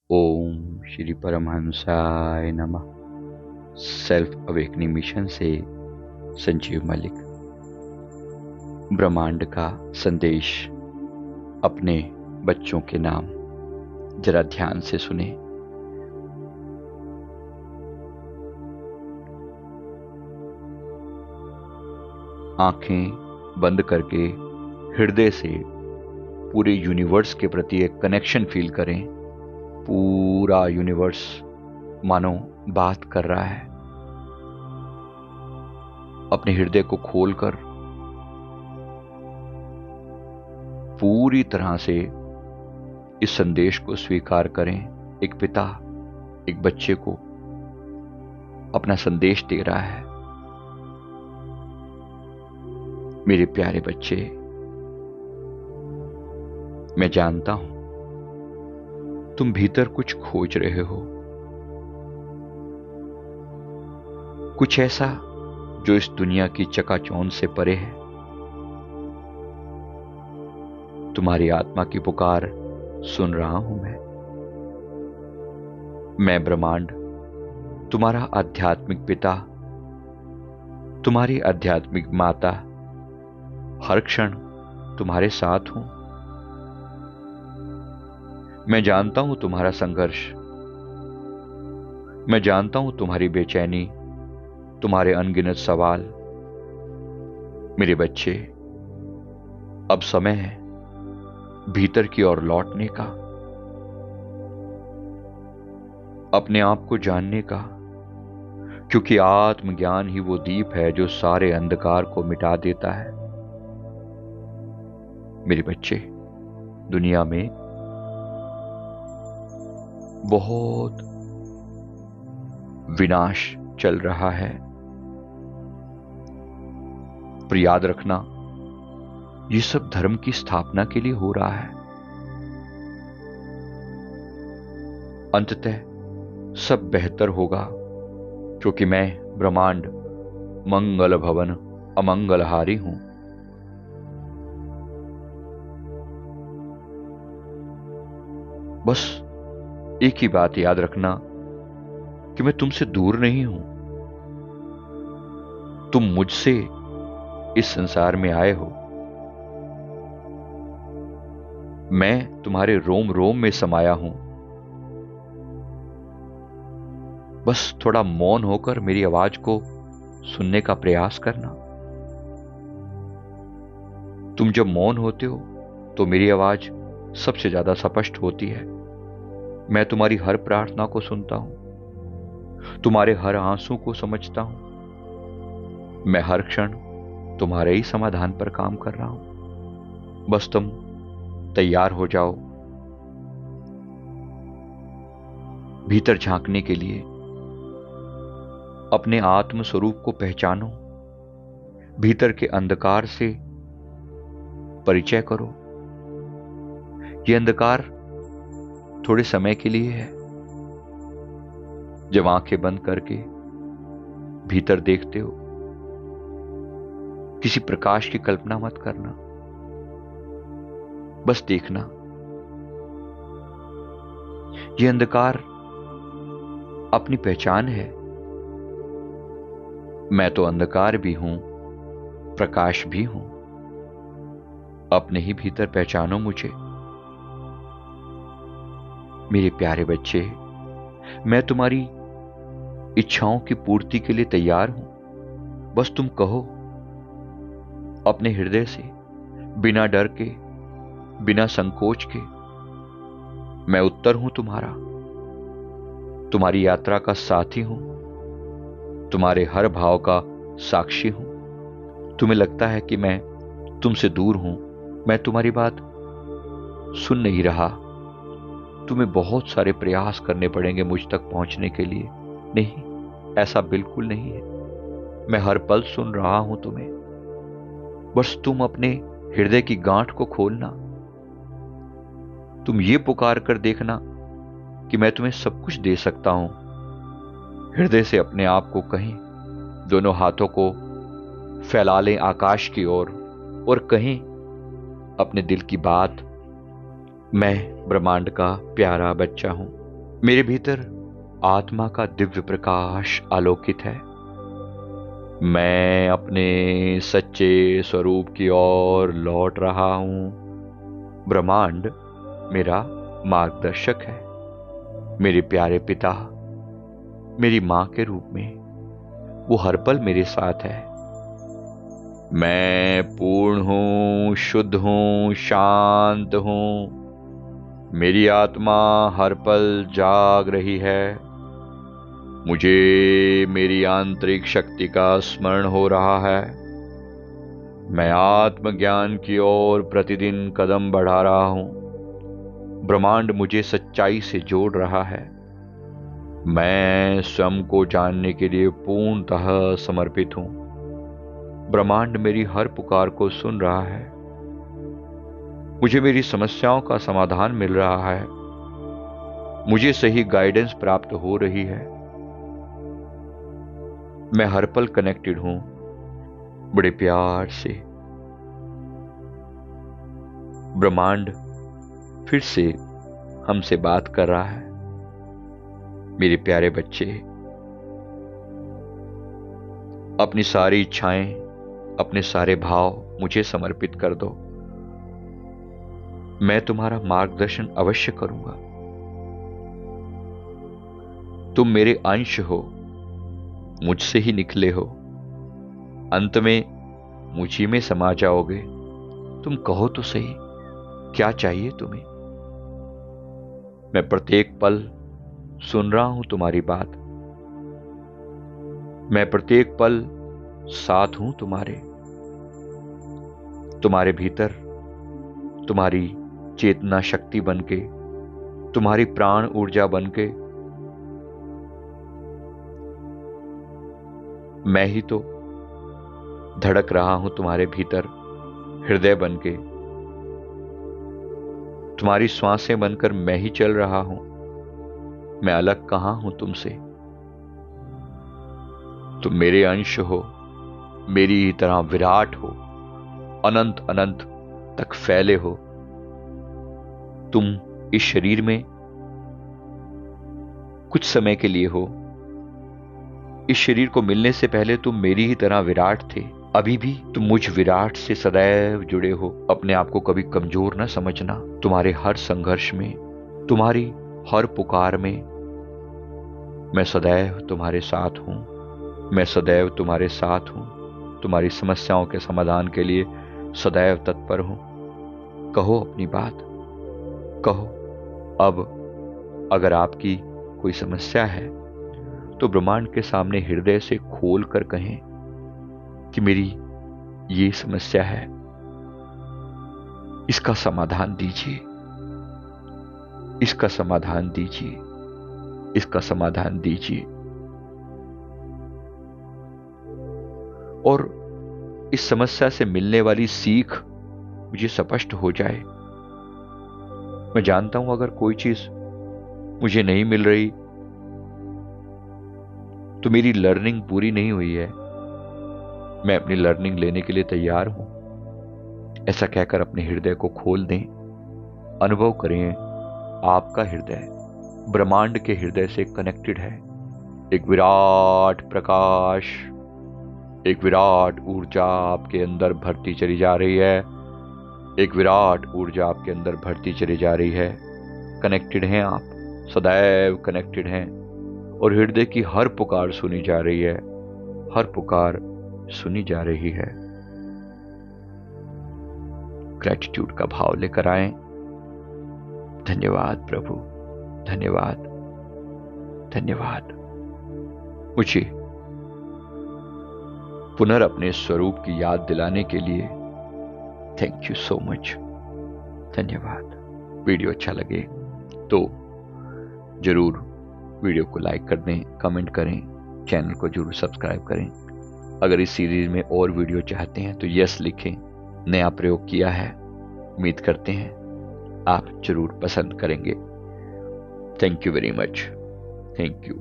ओम श्री परमहंसाय नमः। Self awakening mission से संजीव मलिक। ब्रह्मांड का संदेश अपने बच्चों के नाम जरा ध्यान से सुने। आंखें बंद करके हृदय से पूरे यूनिवर्स के प्रति एक कनेक्शन फील करें। पूरा यूनिवर्स मानो बात कर रहा है। अपने हृदय को खोलकर पूरी तरह से इस संदेश को स्वीकार करें। एक पिता एक बच्चे को अपना संदेश दे रहा है। मेरे प्यारे बच्चे, मैं जानता हूं तुम भीतर कुछ खोज रहे हो, कुछ ऐसा जो इस दुनिया की चकाचौंध से परे है। तुम्हारी आत्मा की पुकार सुन रहा हूं मैं ब्रह्मांड, तुम्हारा आध्यात्मिक पिता, तुम्हारी आध्यात्मिक माता, हर क्षण तुम्हारे साथ हूं। मैं जानता हूं तुम्हारा संघर्ष, मैं जानता हूं तुम्हारी बेचैनी, तुम्हारे अनगिनत सवाल। मेरे बच्चे, अब समय है भीतर की ओर लौटने का, अपने आप को जानने का, क्योंकि आत्मज्ञान ही वो दीप है जो सारे अंधकार को मिटा देता है। मेरे बच्चे, दुनिया में बहुत विनाश चल रहा है, पर याद रखना ये सब धर्म की स्थापना के लिए हो रहा है। अंततः सब बेहतर होगा, क्योंकि मैं ब्रह्मांड मंगल भवन अमंगलहारी हूं। बस एक ही बात याद रखना कि मैं तुमसे दूर नहीं हूं। तुम मुझसे इस संसार में आए हो। मैं तुम्हारे रोम रोम में समाया हूं। बस थोड़ा मौन होकर मेरी आवाज को सुनने का प्रयास करना। तुम जब मौन होते हो तो मेरी आवाज सबसे ज्यादा स्पष्ट होती है। मैं तुम्हारी हर प्रार्थना को सुनता हूं, तुम्हारे हर आंसू को समझता हूं। मैं हर क्षण तुम्हारे ही समाधान पर काम कर रहा हूं। बस तुम तैयार हो जाओ भीतर झांकने के लिए। अपने आत्म स्वरूप को पहचानो, भीतर के अंधकार से परिचय करो। यह अंधकार थोड़े समय के लिए है। जब आंखें बंद करके भीतर देखते हो, किसी प्रकाश की कल्पना मत करना, बस देखना। यह अंधकार अपनी पहचान है। मैं तो अंधकार भी हूं, प्रकाश भी हूं। अपने ही भीतर पहचानो मुझे। मेरे प्यारे बच्चे, मैं तुम्हारी इच्छाओं की पूर्ति के लिए तैयार हूं। बस तुम कहो अपने हृदय से, बिना डर के, बिना संकोच के। मैं उत्तर हूं तुम्हारा, तुम्हारी यात्रा का साथी हूं, तुम्हारे हर भाव का साक्षी हूं। तुम्हें लगता है कि मैं तुमसे दूर हूं, मैं तुम्हारी बात सुन नहीं रहा। तुम्हें बहुत सारे प्रयास करने पड़ेंगे मुझ तक पहुंचने के लिए। नहीं, ऐसा बिल्कुल नहीं है। मैं हर पल सुन रहा हूं तुम्हें। बस तुम अपने हृदय की गांठ को खोलना। तुम ये पुकार कर देखना कि मैं तुम्हें सब कुछ दे सकता हूं। हृदय से अपने आप को कहीं, दोनों हाथों को फैला लें आकाश की ओर और कहीं अपने दिल की बात। मैं ब्रह्मांड का प्यारा बच्चा हूं, मेरे भीतर आत्मा का दिव्य प्रकाश आलोकित है। मैं अपने सच्चे स्वरूप की ओर लौट रहा हूं। ब्रह्मांड मेरा मार्गदर्शक है। मेरे प्यारे पिता मेरी मां के रूप में वो हर पल मेरे साथ है। मैं पूर्ण हूं, शुद्ध हूं, शांत हूं। मेरी आत्मा हर पल जाग रही है। मुझे मेरी आंतरिक शक्ति का स्मरण हो रहा है। मैं आत्मज्ञान की ओर प्रतिदिन कदम बढ़ा रहा हूं। ब्रह्मांड मुझे सच्चाई से जोड़ रहा है। मैं स्वयं को जानने के लिए पूर्णतः समर्पित हूं। ब्रह्मांड मेरी हर पुकार को सुन रहा है। मुझे मेरी समस्याओं का समाधान मिल रहा है। मुझे सही गाइडेंस प्राप्त हो रही है। मैं हर पल कनेक्टेड हूं, बड़े प्यार से। ब्रह्मांड फिर से हमसे बात कर रहा है। मेरे प्यारे बच्चे, अपनी सारी इच्छाएं, अपने सारे भाव मुझे समर्पित कर दो। मैं तुम्हारा मार्गदर्शन अवश्य करूंगा। तुम मेरे अंश हो, मुझसे ही निकले हो। अंत में मुझी में समा जाओगे। तुम कहो तो सही, क्या चाहिए तुम्हें? मैं प्रत्येक पल सुन रहा हूं तुम्हारी बात। मैं प्रत्येक पल साथ हूं तुम्हारे भीतर, तुम्हारी चेतना शक्ति बनके, तुम्हारी प्राण ऊर्जा बनके। मैं ही तो धड़क रहा हूं तुम्हारे भीतर, हृदय बनके। तुम्हारी श्वासें बनकर मैं ही चल रहा हूं। मैं अलग कहां हूं तुमसे। तुम मेरे अंश हो, मेरी ही तरह विराट हो, अनंत अनंत तक फैले हो। तुम इस शरीर में कुछ समय के लिए हो। इस शरीर को मिलने से पहले तुम मेरी ही तरह विराट थे। अभी भी तुम मुझ विराट से सदैव जुड़े हो। अपने आप को कभी कमजोर न समझना। तुम्हारे हर संघर्ष में, तुम्हारी हर पुकार में मैं सदैव तुम्हारे साथ हूं। मैं सदैव तुम्हारे साथ हूं। तुम्हारी समस्याओं के समाधान के लिए सदैव तत्पर हूं। कहो अपनी बात, कहो। अब अगर आपकी कोई समस्या है तो ब्रह्मांड के सामने हृदय से खोल कर कहें कि मेरी ये समस्या है, इसका समाधान दीजिए, इसका समाधान दीजिए, इसका समाधान दीजिए। और इस समस्या से मिलने वाली सीख मुझे स्पष्ट हो जाए। मैं जानता हूं अगर कोई चीज मुझे नहीं मिल रही तो मेरी लर्निंग पूरी नहीं हुई है। मैं अपनी लर्निंग लेने के लिए तैयार हूं। ऐसा कहकर अपने हृदय को खोल दें। अनुभव करें आपका हृदय ब्रह्मांड के हृदय से कनेक्टेड है। एक विराट प्रकाश, एक विराट ऊर्जा आपके अंदर भरती चली जा रही है। एक विराट ऊर्जा आपके अंदर भरती चली जा रही है। कनेक्टेड हैं आप, सदैव कनेक्टेड हैं। और हृदय की हर पुकार सुनी जा रही है, हर पुकार सुनी जा रही है। ग्रैटिट्यूड का भाव लेकर आए। धन्यवाद प्रभु, धन्यवाद, धन्यवाद। मुझे पुनः अपने स्वरूप की याद दिलाने के लिए थैंक यू सो मच। धन्यवाद। वीडियो अच्छा लगे तो जरूर वीडियो को लाइक कर दें, कमेंट करें, चैनल को जरूर सब्सक्राइब करें। अगर इस सीरीज में और वीडियो चाहते हैं तो यस लिखें। नया प्रयोग किया है, उम्मीद करते हैं आप जरूर पसंद करेंगे। Thank you very much. Thank you.